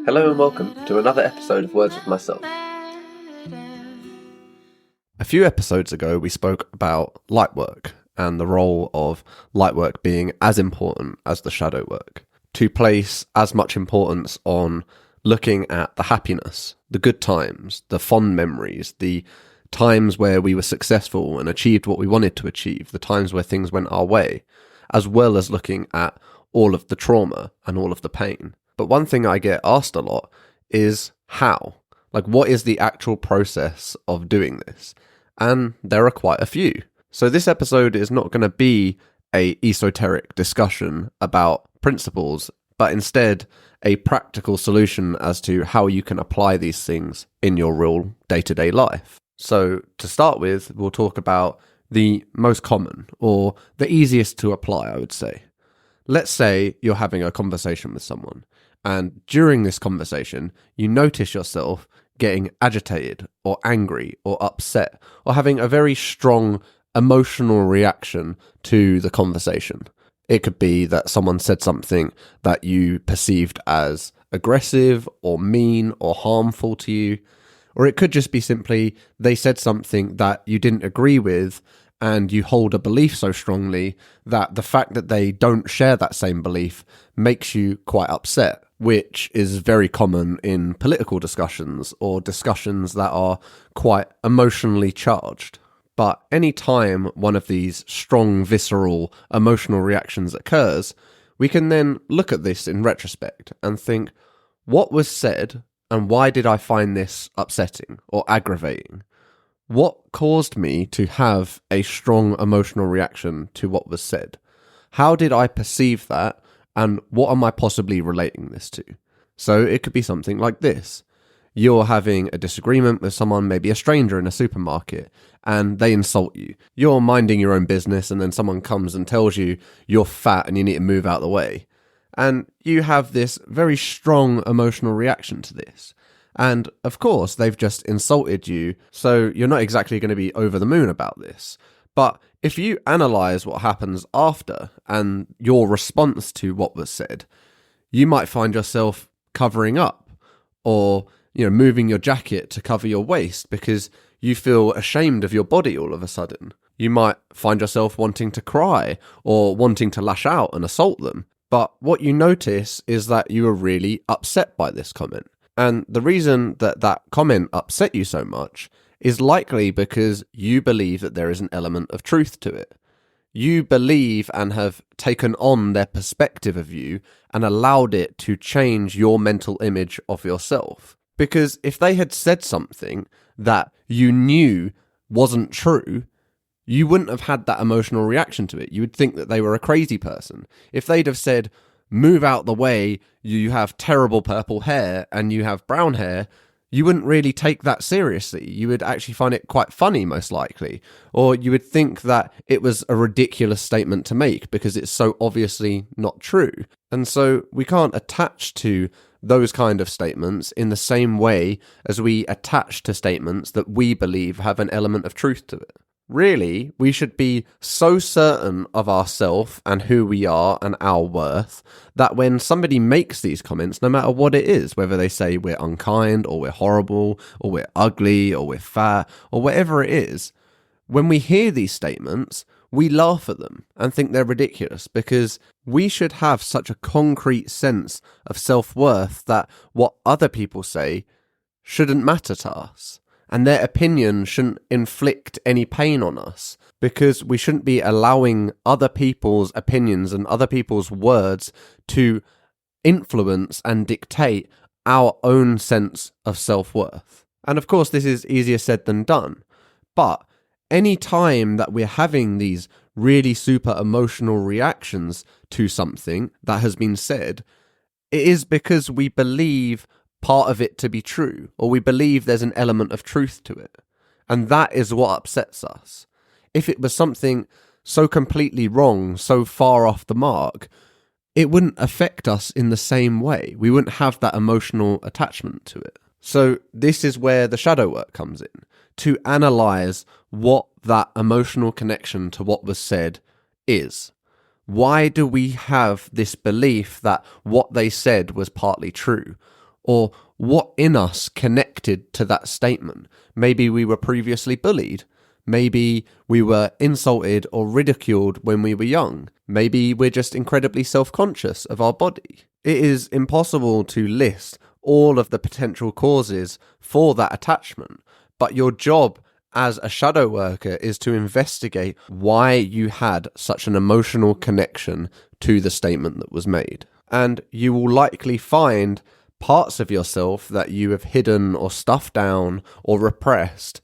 Hello and welcome to another episode of Words with Myself. A few episodes ago we spoke about light work and the role of light work being as important as the shadow work, to place as much importance on looking at the happiness, the good times, the fond memories, the times where we were successful and achieved what we wanted to achieve, the times where things went our way, as well as looking at all of the trauma and all of the pain. But one thing I get asked a lot is how? Like, what is the actual process of doing this? And there are quite a few. So this episode is not going to be an esoteric discussion about principles, but instead a practical solution as to how you can apply these things in your real day-to-day life. So to start with, we'll talk about the most common, or the easiest to apply, I would say. Let's say you're having a conversation with someone, and during this conversation, you notice yourself getting agitated or angry or upset or having a very strong emotional reaction to the conversation. It could be that someone said something that you perceived as aggressive or mean or harmful to you, or it could just be simply they said something that you didn't agree with and you hold a belief so strongly that the fact that they don't share that same belief makes you quite upset, which is very common in political discussions or discussions that are quite emotionally charged. But any time one of these strong, visceral, emotional reactions occurs, we can then look at this in retrospect and think, what was said and why did I find this upsetting or aggravating? What caused me to have a strong emotional reaction to what was said? How did I perceive that? And what am I possibly relating this to? So it could be something like this. You're having a disagreement with someone, maybe a stranger in a supermarket, and they insult you. You're minding your own business, and then someone comes and tells you you're fat and you need to move out of the way. And you have this very strong emotional reaction to this. And of course, they've just insulted you, so you're not exactly going to be over the moon about this. But if you analyze what happens after and your response to what was said, you might find yourself covering up or, moving your jacket to cover your waist because you feel ashamed of your body all of a sudden. You might find yourself wanting to cry or wanting to lash out and assault them. But what you notice is that you were really upset by this comment. And the reason that that comment upset you so much is likely because you believe that there is an element of truth to it. You believe and have taken on their perspective of you and allowed it to change your mental image of yourself. Because if they had said something that you knew wasn't true, you wouldn't have had that emotional reaction to it. You would think that they were a crazy person. If they'd have said, move out the way, you have terrible purple hair and you have brown hair, you wouldn't really take that seriously. You would actually find it quite funny, most likely. Or you would think that it was a ridiculous statement to make because it's so obviously not true. And so we can't attach to those kind of statements in the same way as we attach to statements that we believe have an element of truth to it. Really, we should be so certain of ourselves and who we are and our worth that when somebody makes these comments, no matter what it is, whether they say we're unkind or we're horrible or we're ugly or we're fat or whatever it is, when we hear these statements, we laugh at them and think they're ridiculous because we should have such a concrete sense of self-worth that what other people say shouldn't matter to us. And their opinion shouldn't inflict any pain on us because we shouldn't be allowing other people's opinions and other people's words to influence and dictate our own sense of self-worth. And of course, this is easier said than done. But any time that we're having these really super emotional reactions to something that has been said, it is because we believe part of it to be true, or we believe there's an element of truth to it. And that is what upsets us. If it was something so completely wrong, so far off the mark, it wouldn't affect us in the same way. We wouldn't have that emotional attachment to it. So this is where the shadow work comes in, to analyze what that emotional connection to what was said is. Why do we have this belief that what they said was partly true? Or what in us connected to that statement? Maybe we were previously bullied. Maybe we were insulted or ridiculed when we were young. Maybe we're just incredibly self-conscious of our body. It is impossible to list all of the potential causes for that attachment, but your job as a shadow worker is to investigate why you had such an emotional connection to the statement that was made. And you will likely find parts of yourself that you have hidden or stuffed down or repressed,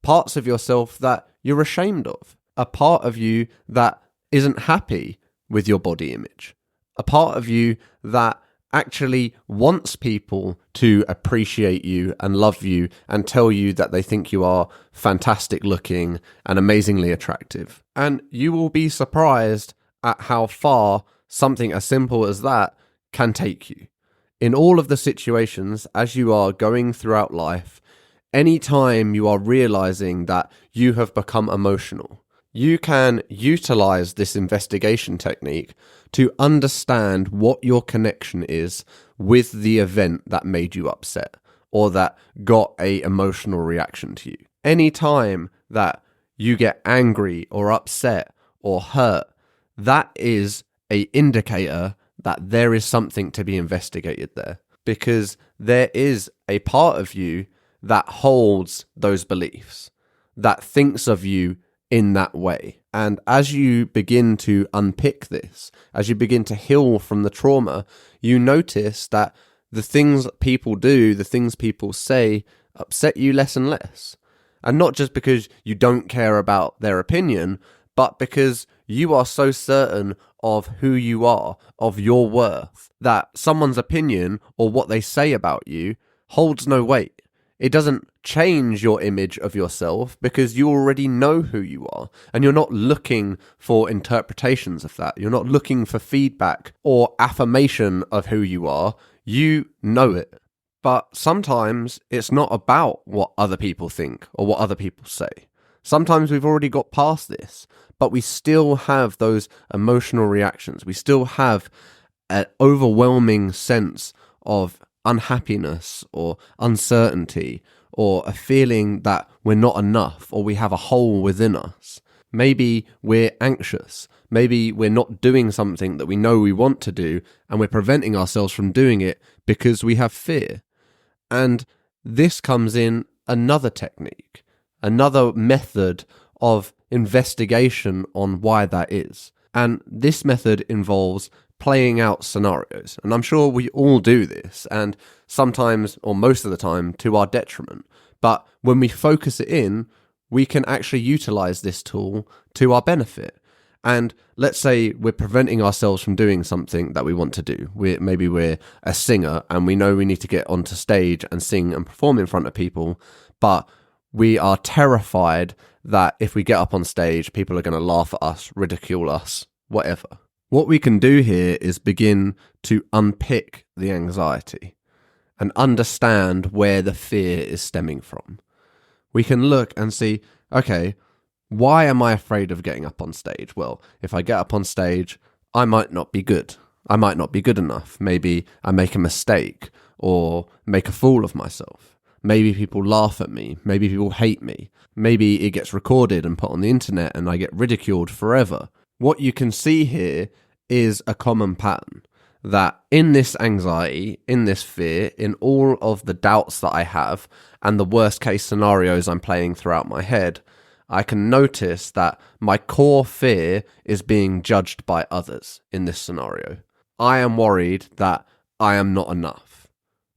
parts of yourself that you're ashamed of, a part of you that isn't happy with your body image, a part of you that actually wants people to appreciate you and love you and tell you that they think you are fantastic looking and amazingly attractive. And you will be surprised at how far something as simple as that can take you. In all of the situations as you are going throughout life, anytime you are realizing that you have become emotional, you can utilize this investigation technique to understand what your connection is with the event that made you upset or that got an emotional reaction to you. Anytime that you get angry or upset or hurt, that is an indicator that there is something to be investigated there, because there is a part of you that holds those beliefs, that thinks of you in that way. And as you begin to unpick this, as you begin to heal from the trauma, you notice that the things people do, the things people say, upset you less and less. And not just because you don't care about their opinion, but because you are so certain of who you are, of your worth, that someone's opinion or what they say about you holds no weight. It doesn't change your image of yourself because you already know who you are, and you're not looking for interpretations of that. You're not looking for feedback or affirmation of who you are. You know it. But sometimes it's not about what other people think or what other people say. Sometimes we've already got past this, but we still have those emotional reactions. We still have an overwhelming sense of unhappiness or uncertainty or a feeling that we're not enough or we have a hole within us. Maybe we're anxious. Maybe we're not doing something that we know we want to do and we're preventing ourselves from doing it because we have fear. And this comes in another technique, another method of investigation on why that is. And this method involves playing out scenarios. And I'm sure we all do this, and sometimes, or most of the time, to our detriment. But when we focus it in, we can actually utilize this tool to our benefit. And let's say we're preventing ourselves from doing something that we want to do. Maybe we're a singer and we know we need to get onto stage and sing and perform in front of people, but we are terrified that if we get up on stage, people are going to laugh at us, ridicule us, whatever. What we can do here is begin to unpick the anxiety and understand where the fear is stemming from. We can look and see, okay, why am I afraid of getting up on stage? Well, if I get up on stage, I might not be good. I might not be good enough. Maybe I make a mistake or make a fool of myself. Maybe people laugh at me. Maybe people hate me. Maybe it gets recorded and put on the internet and I get ridiculed forever. What you can see here is a common pattern, that in this anxiety, in this fear, in all of the doubts that I have and the worst case scenarios I'm playing throughout my head, I can notice that my core fear is being judged by others in this scenario. I am worried that I am not enough,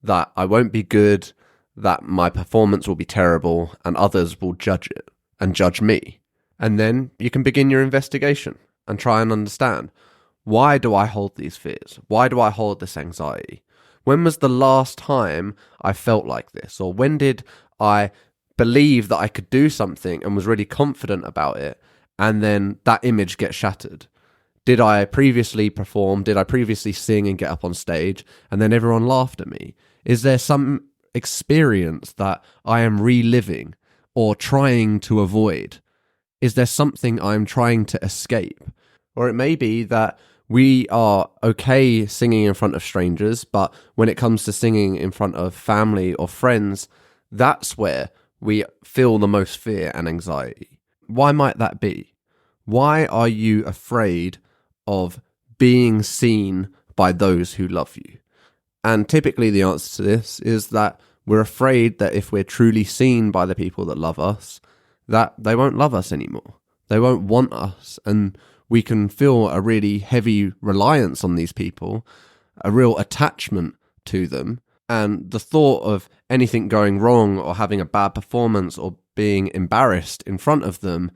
that I won't be good, that my performance will be terrible and others will judge it and judge me. And then you can begin your investigation and try and understand, why do I hold these fears? Why do I hold this anxiety? When was the last time I felt like this? Or when did I believe that I could do something and was really confident about it, and then that image gets shattered? Did I previously perform? Did I previously sing and get up on stage and then everyone laughed at me? Is there some experience that I am reliving or trying to avoid? Is there something I'm trying to escape? Or it may be that We are okay singing in front of strangers, but when it comes to singing in front of family or friends, that's where we feel the most fear and anxiety. Why might that be? Why are you afraid of being seen by those who love you? And typically the answer to this is that we're afraid that if we're truly seen by the people that love us, that they won't love us anymore. They won't want us, and we can feel a really heavy reliance on these people, a real attachment to them, and the thought of anything going wrong or having a bad performance or being embarrassed in front of them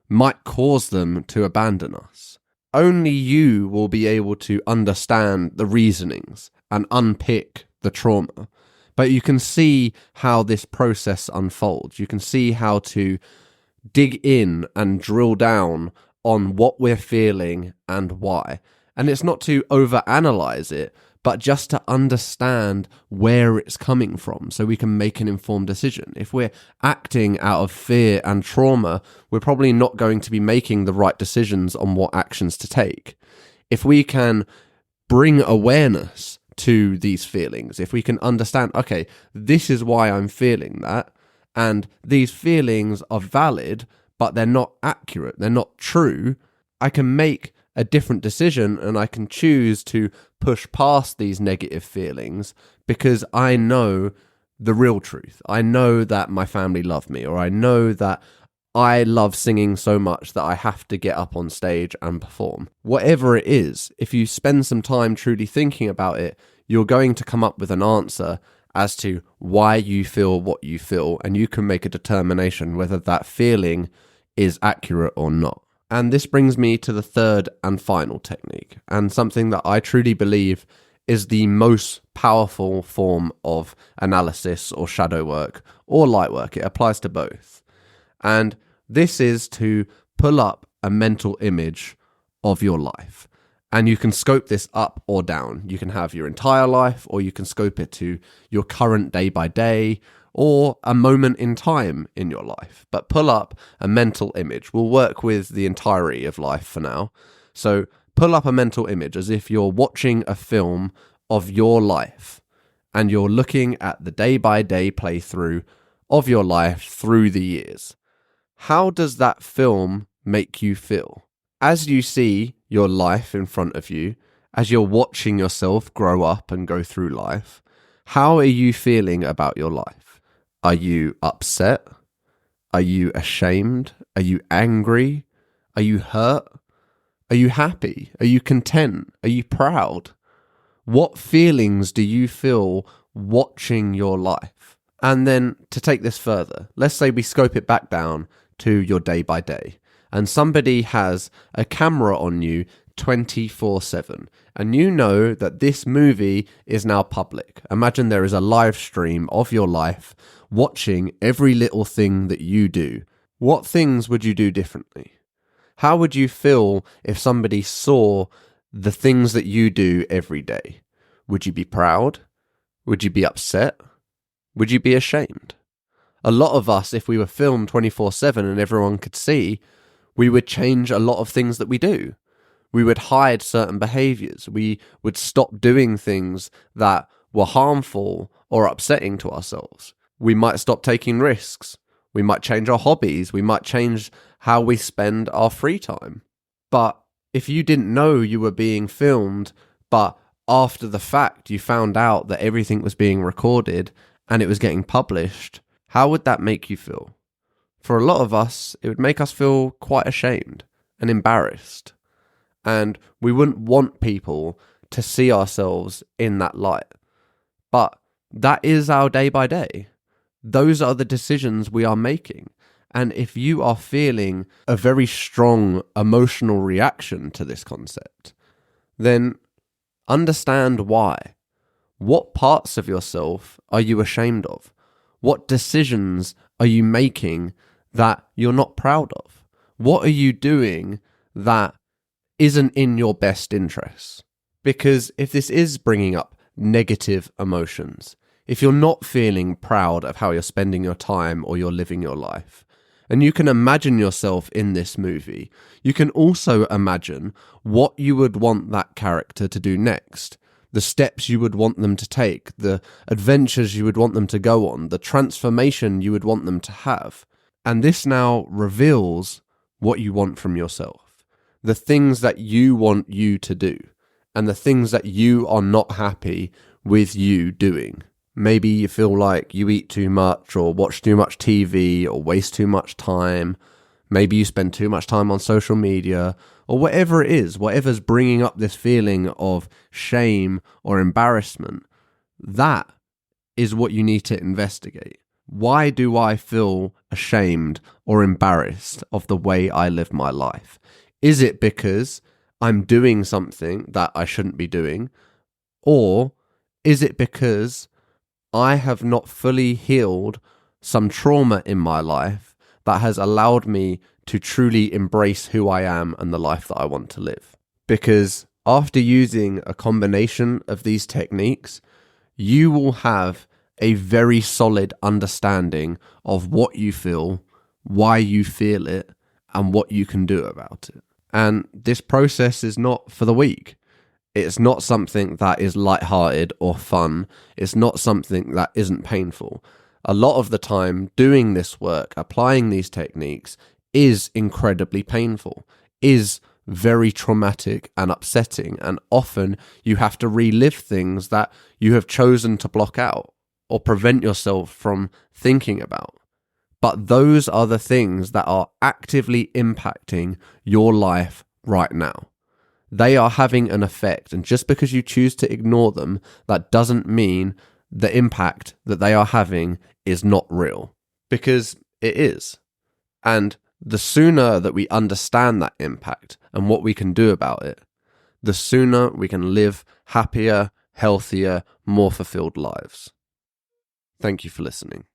might cause them to abandon us. Only you will be able to understand the reasonings and unpick the trauma. But you can see how this process unfolds. You can see how to dig in and drill down on what we're feeling and why. And it's not to overanalyze it, but just to understand where it's coming from so we can make an informed decision. If we're acting out of fear and trauma, we're probably not going to be making the right decisions on what actions to take. If we can bring awareness to these feelings, if we can understand, okay, this is why I'm feeling that, and these feelings are valid, but they're not accurate, they're not true, I can make a different decision and I can choose to push past these negative feelings because I know the real truth. I know that my family love me, or I know that I love singing so much that I have to get up on stage and perform. Whatever it is, if you spend some time truly thinking about it, you're going to come up with an answer as to why you feel what you feel, and you can make a determination whether that feeling is accurate or not. And this brings me to the third and final technique, and something that I truly believe is the most powerful form of analysis or shadow work or light work. It applies to both. And this is to pull up a mental image of your life. And you can scope this up or down. You can have your entire life, or you can scope it to your current day by day, or a moment in time in your life. But pull up a mental image. We'll work with the entirety of life for now. So pull up a mental image as if you're watching a film of your life, and you're looking at the day by day playthrough of your life through the years. How does that film make you feel? As you see your life in front of you, as you're watching yourself grow up and go through life, how are you feeling about your life? Are you upset? Are you ashamed? Are you angry? Are you hurt? Are you happy? Are you content? Are you proud? What feelings do you feel watching your life? And then to take this further, let's say we scope it back down to your day by day, and somebody has a camera on you 24/7, and you know that this movie is now public. Imagine there is a live stream of your life watching every little thing that you do. What things would you do differently? How would you feel if somebody saw the things that you do every day? Would you be proud? Would you be upset? Would you be ashamed? A lot of us, if we were filmed 24/7 and everyone could see, we would change a lot of things that we do. We would hide certain behaviors. We would stop doing things that were harmful or upsetting to ourselves. We might stop taking risks. We might change our hobbies. We might change how we spend our free time. But if you didn't know you were being filmed, but after the fact you found out that everything was being recorded and it was getting published, how would that make you feel? For a lot of us, it would make us feel quite ashamed and embarrassed. And we wouldn't want people to see ourselves in that light. But that is our day by day. Those are the decisions we are making. And if you are feeling a very strong emotional reaction to this concept, then understand why. What parts of yourself are you ashamed of? What decisions are you making that you're not proud of? What are you doing that isn't in your best interests? Because if this is bringing up negative emotions, if you're not feeling proud of how you're spending your time or you're living your life, and you can imagine yourself in this movie. You can also imagine what you would want that character to do next, the steps you would want them to take, the adventures you would want them to go on, the transformation you would want them to have. And this now reveals what you want from yourself, the things that you want you to do, and the things that you are not happy with you doing. Maybe you feel like you eat too much or watch too much TV or waste too much time. Maybe you spend too much time on social media, or whatever it is, whatever's bringing up this feeling of shame or embarrassment. That is what you need to investigate. Why do I feel ashamed or embarrassed of the way I live my life? Is it because I'm doing something that I shouldn't be doing? Or is it because I have not fully healed some trauma in my life that has allowed me to truly embrace who I am and the life that I want to live? Because after using a combination of these techniques, you will have a very solid understanding of what you feel, why you feel it, and what you can do about it. And this process is not for the weak. It's not something that is lighthearted or fun. It's not something that isn't painful. A lot of the time, doing this work, applying these techniques, is incredibly painful, is very traumatic and upsetting, and often you have to relive things that you have chosen to block out or prevent yourself from thinking about. But those are the things that are actively impacting your life right now. They are having an effect, and just because you choose to ignore them, that doesn't mean the impact that they are having is not real, because it is. And the sooner that we understand that impact and what we can do about it, the sooner we can live happier, healthier, more fulfilled lives. Thank you for listening.